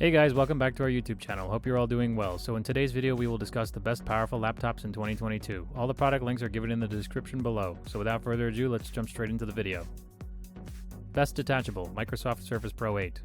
Hey guys, welcome back to our YouTube channel. Hope you're all doing well. So in today's video, we will discuss the best powerful laptops in 2022. All the product links are given in the description below. So without further ado, let's jump straight into the video. Best Detachable, Microsoft Surface Pro 8.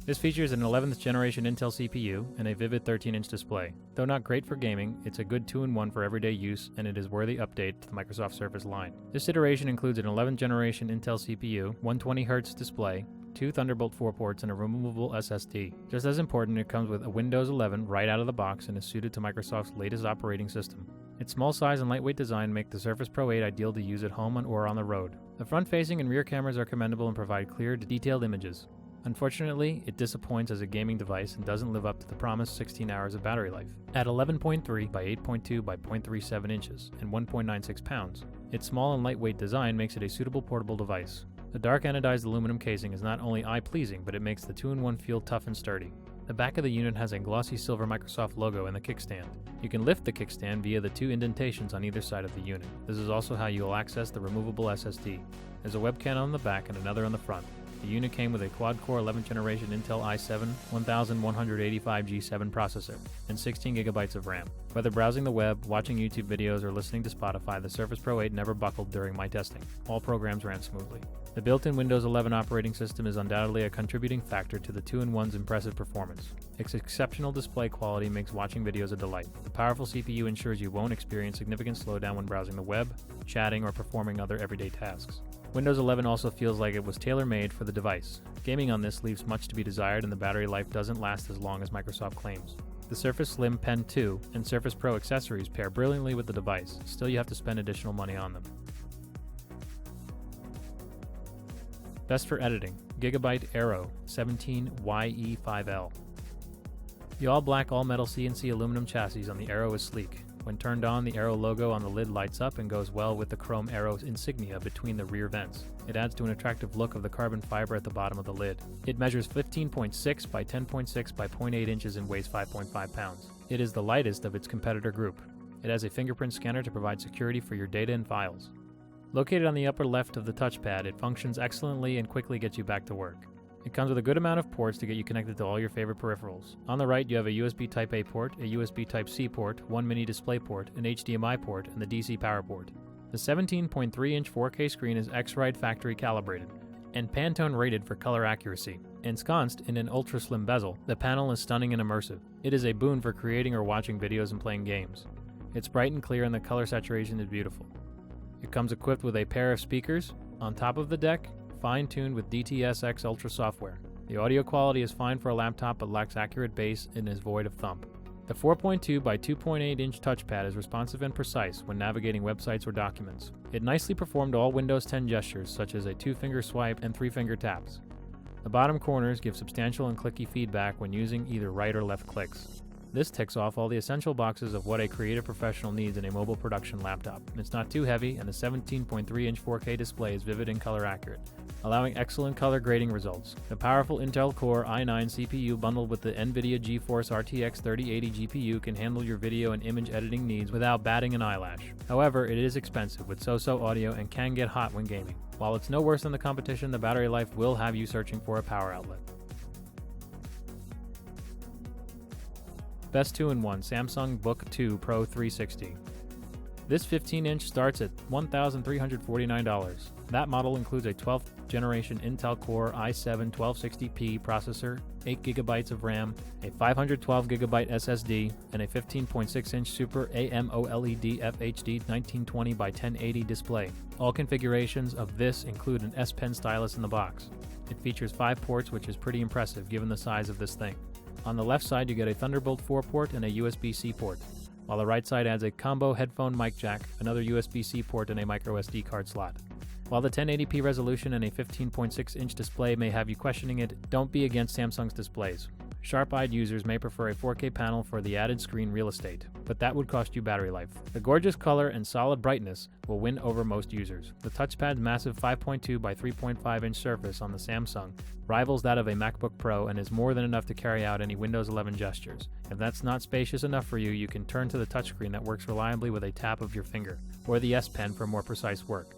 This features an 11th generation Intel CPU and a vivid 13-inch display. Though not great for gaming, it's a good 2-in-1 for everyday use, and it is worthy update to the Microsoft Surface line. This iteration includes an 11th generation Intel CPU, 120Hz display, 2 Thunderbolt 4 ports, and a removable SSD. Just as important, it comes with a Windows 11 right out of the box and is suited to Microsoft's latest operating system. Its small size and lightweight design make the Surface Pro 8 ideal to use at home or on the road. The front-facing and rear cameras are commendable and provide clear, detailed images. Unfortunately, it disappoints as a gaming device and doesn't live up to the promised 16 hours of battery life. At 11.3 by 8.2 by 0.37 inches and 1.96 pounds, its small and lightweight design makes it a suitable portable device. The dark anodized aluminum casing is not only eye-pleasing, but it makes the 2-in-1 feel tough and sturdy. The back of the unit has a glossy silver Microsoft logo in the kickstand. You can lift the kickstand via the 2 indentations on either side of the unit. This is also how you will access the removable SSD. There's a webcam on the back and another on the front. The unit came with a quad-core 11th generation Intel i7 1185G7 processor and 16GB of RAM. Whether browsing the web, watching YouTube videos, or listening to Spotify, the Surface Pro 8 never buckled during my testing. All programs ran smoothly. The built-in Windows 11 operating system is undoubtedly a contributing factor to the 2-in-1's impressive performance. Its exceptional display quality makes watching videos a delight. The powerful CPU ensures you won't experience significant slowdown when browsing the web, chatting, or performing other everyday tasks. Windows 11 also feels like it was tailor-made for the device. Gaming on this leaves much to be desired, and the battery life doesn't last as long as Microsoft claims. The Surface Slim Pen 2 and Surface Pro accessories pair brilliantly with the device, still you have to spend additional money on them. Best for editing, Gigabyte Aero 17YE5L. The all-black, all-metal CNC aluminum chassis on the Aero is sleek. When turned on, the Aero logo on the lid lights up and goes well with the chrome Aero insignia between the rear vents. It adds to an attractive look of the carbon fiber at the bottom of the lid. It measures 15.6 by 10.6 by 0.8 inches and weighs 5.5 pounds. It is the lightest of its competitor group. It has a fingerprint scanner to provide security for your data and files. Located on the upper left of the touchpad, it functions excellently and quickly gets you back to work. It comes with a good amount of ports to get you connected to all your favorite peripherals. On the right, you have a USB Type-A port, a USB Type-C port, one mini display port, an HDMI port, and the DC power port. The 17.3-inch 4K screen is X-Rite factory calibrated and Pantone rated for color accuracy. Ensconced in an ultra-slim bezel, the panel is stunning and immersive. It is a boon for creating or watching videos and playing games. It's bright and clear, and the color saturation is beautiful. It comes equipped with a pair of speakers on top of the deck, fine-tuned with DTS:X Ultra software. The audio quality is fine for a laptop but lacks accurate bass and is void of thump. The 4.2 by 2.8 inch touchpad is responsive and precise when navigating websites or documents. It nicely performed all Windows 10 gestures such as a 2-finger swipe and 3-finger taps. The bottom corners give substantial and clicky feedback when using either right or left clicks. This ticks off all the essential boxes of what a creative professional needs in a mobile production laptop. It's not too heavy, and the 17.3-inch 4K display is vivid and color accurate, allowing excellent color grading results. The powerful Intel Core i9 CPU bundled with the NVIDIA GeForce RTX 3080 GPU can handle your video and image editing needs without batting an eyelash. However, it is expensive with so-so audio and can get hot when gaming. While it's no worse than the competition, the battery life will have you searching for a power outlet. Best 2-in-1 Samsung Book 2 Pro 360. This 15-inch starts at $1,349. That model includes a 12th generation Intel Core i7 1260p processor, 8GB of RAM, a 512GB SSD, and a 15.6-inch Super AMOLED FHD 1920 by 1080 display. All configurations of this include an S Pen stylus in the box. It features 5 ports, which is pretty impressive given the size of this thing. On the left side, you get a Thunderbolt 4 port and a USB-C port, while the right side adds a combo headphone mic jack, another USB-C port, and a microSD card slot. While the 1080p resolution and a 15.6-inch display may have you questioning it, don't be against Samsung's displays. Sharp-eyed users may prefer a 4K panel for the added screen real estate, but that would cost you battery life. The gorgeous color and solid brightness will win over most users. The touchpad's massive 5.2 by 3.5-inch surface on the Samsung rivals that of a MacBook Pro and is more than enough to carry out any Windows 11 gestures. If that's not spacious enough for you, you can turn to the touchscreen that works reliably with a tap of your finger, or the S Pen for more precise work.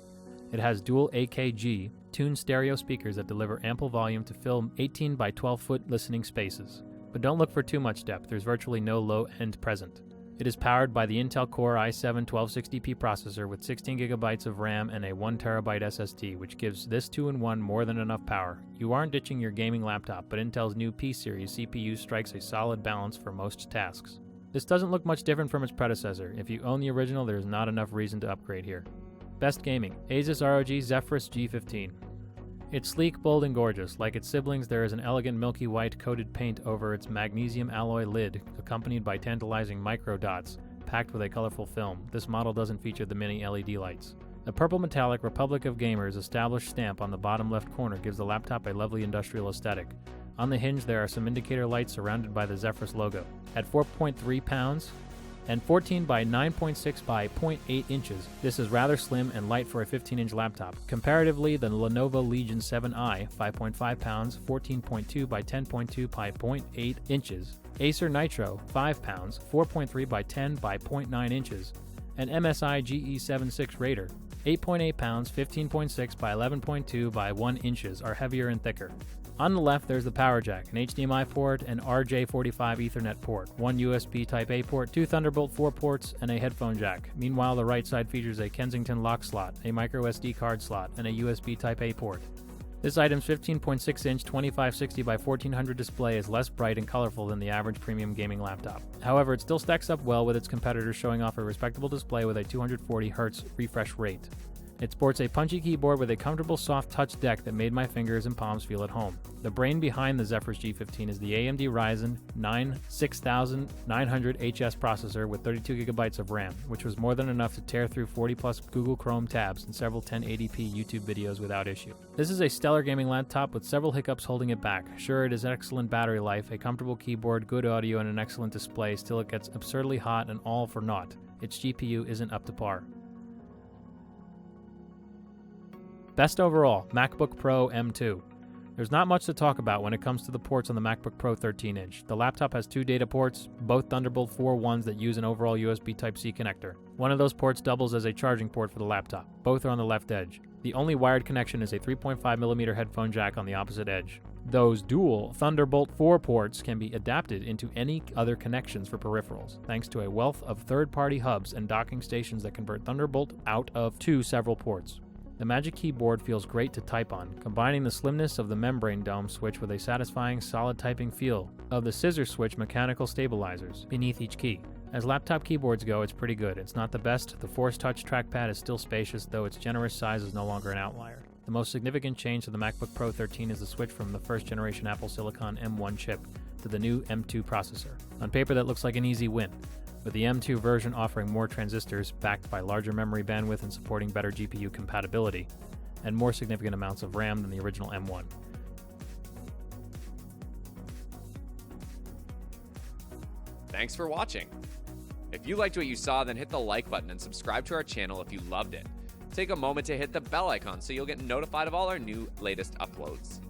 It has dual AKG, tuned stereo speakers that deliver ample volume to fill 18 by 12 foot listening spaces. But don't look for too much depth, there's virtually no low end present. It is powered by the Intel Core i7-1260p processor with 16GB of RAM and a 1TB SSD, which gives this 2-in-1 more than enough power. You aren't ditching your gaming laptop, but Intel's new P-Series CPU strikes a solid balance for most tasks. This doesn't look much different from its predecessor. If you own the original, there's not enough reason to upgrade here. Best gaming: Asus ROG Zephyrus G15. It's sleek, bold, and gorgeous. Like its siblings, there is an elegant milky white coated paint over its magnesium alloy lid, accompanied by tantalizing micro dots, packed with a colorful film. This model doesn't feature the mini LED lights. The purple metallic Republic of Gamers established stamp on the bottom left corner gives the laptop a lovely industrial aesthetic. On the hinge, there are some indicator lights surrounded by the Zephyrus logo. At 4.3 pounds, and 14 by 9.6 by 0.8 inches. This is rather slim and light for a 15-inch laptop. Comparatively, the Lenovo Legion 7i, 5.5 pounds, 14.2 by 10.2 by 0.8 inches. Acer Nitro, 5 pounds, 4.3 by 10 by 0.9 inches. And MSI GE76 Raider, 8.8 pounds, 15.6 by 11.2 by 1 inches are heavier and thicker. On the left, there's the power jack, an HDMI port, an RJ45 Ethernet port, one USB Type-A port, two Thunderbolt 4 ports, and a headphone jack. Meanwhile, the right side features a Kensington lock slot, a microSD card slot, and a USB Type-A port. This item's 15.6-inch 2560 by 1400 display is less bright and colorful than the average premium gaming laptop. However, it still stacks up well with its competitors, showing off a respectable display with a 240Hz refresh rate. It sports a punchy keyboard with a comfortable soft touch deck that made my fingers and palms feel at home. The brain behind the Zephyrus G15 is the AMD Ryzen 9 6900HS processor with 32GB of RAM, which was more than enough to tear through 40+ Google Chrome tabs and several 1080p YouTube videos without issue. This is a stellar gaming laptop with several hiccups holding it back. Sure, it is excellent battery life, a comfortable keyboard, good audio, and an excellent display, still it gets absurdly hot and all for naught. Its GPU isn't up to par. Best overall, MacBook Pro M2. There's not much to talk about when it comes to the ports on the MacBook Pro 13-inch. The laptop has two data ports, both Thunderbolt 4 ones that use an overall USB Type-C connector. One of those ports doubles as a charging port for the laptop. Both are on the left edge. The only wired connection is a 3.5mm headphone jack on the opposite edge. Those dual Thunderbolt 4 ports can be adapted into any other connections for peripherals, thanks to a wealth of third-party hubs and docking stations that convert Thunderbolt out of to several ports. The Magic Keyboard feels great to type on, combining the slimness of the membrane dome switch with a satisfying solid typing feel of the scissor switch mechanical stabilizers beneath each key. As laptop keyboards go, it's pretty good. It's not the best. The Force Touch trackpad is still spacious, though its generous size is no longer an outlier. The most significant change to the MacBook Pro 13 is the switch from the first generation Apple Silicon M1 chip to the new M2 processor. On paper, that looks like an easy win, with the M2 version offering more transistors, backed by larger memory bandwidth and supporting better GPU compatibility, and more significant amounts of RAM than the original M1. Thanks for watching. If you liked what you saw, then hit the like button and subscribe to our channel if you loved it. Take a moment to hit the bell icon so you'll get notified of all our latest uploads.